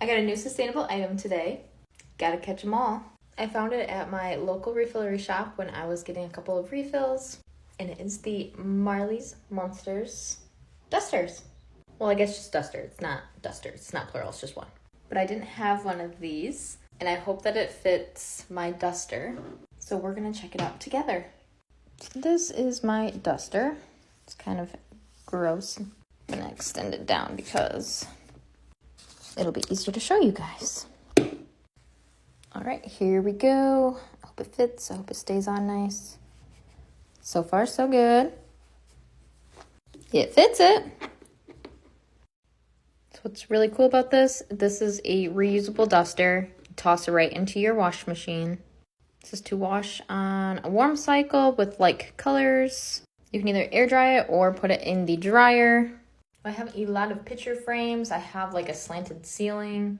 I got a new sustainable item today. Gotta catch them all. I found it at my local refillery shop when I was getting a couple of refills, and it is the Marley's Monsters Dusters. Well, I guess just duster. It's not dusters. It's not plural. It's just one. But I didn't have one of these, and I hope that it fits my duster. So we're gonna check it out together. So this is my duster. It's kind of gross. I'm gonna extend it down because it'll be easier to show you guys. All right, here we go. I hope it fits. I hope it stays on nice. So far, so good. It fits it. So what's really cool about this is a reusable duster. You toss it right into your wash machine. This is to wash on a warm cycle with like colors. You can either air dry it or put it in the dryer. I have a lot of picture frames. I have like a slanted ceiling,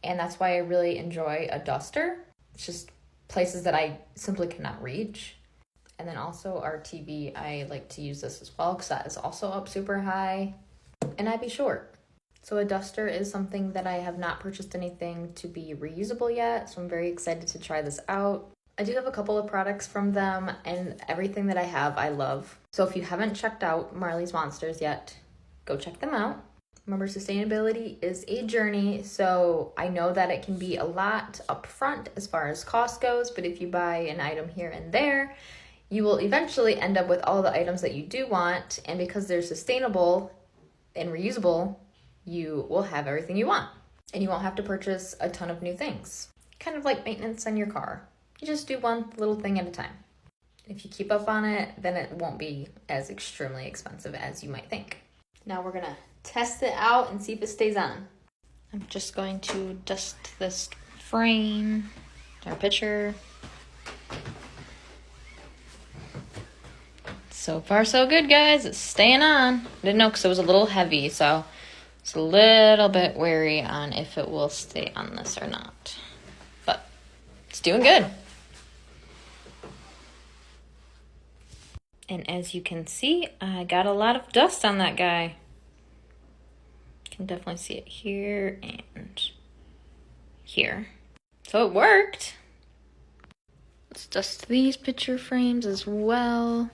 and that's why I really enjoy a duster. It's just places that I simply cannot reach. And then also our TV, I like to use this as well because that is also up super high and I'd be short. So a duster is something that I have not purchased anything to be reusable yet, so I'm very excited to try this out. I do have a couple of products from them, and everything that I have, I love. So if you haven't checked out Marley's Monsters yet, go check them out. Remember, sustainability is a journey, so I know that it can be a lot upfront as far as cost goes, but if you buy an item here and there, you will eventually end up with all the items that you do want, and because they're sustainable and reusable, you will have everything you want, and you won't have to purchase a ton of new things. Kind of like maintenance on your car. You just do one little thing at a time. If you keep up on it, then it won't be as extremely expensive as you might think. Now we're gonna test it out and see if it stays on. I'm just going to dust this frame, our picture. So far so good, guys. It's staying on. I didn't know because it was a little heavy, so it's a little bit wary on if it will stay on this or not. But it's doing good. And as you can see, I got a lot of dust on that guy. You can definitely see it here and here. So it worked. Let's dust these picture frames as well.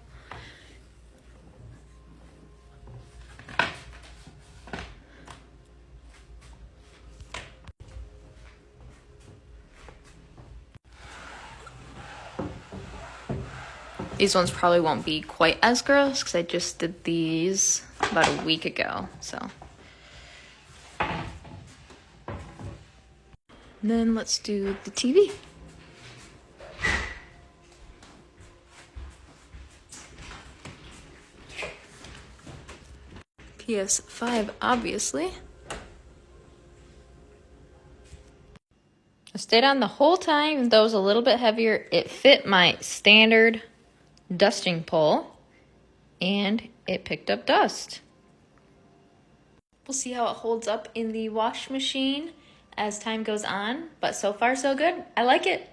These ones probably won't be quite as gross because I just did these about a week ago, so. And then let's do the TV. PS5, obviously. I stayed on the whole time, even though it was a little bit heavier. It fit my standard dusting pole, and it picked up dust. We'll see how it holds up in the wash machine as time goes on, but so far so good. I like it.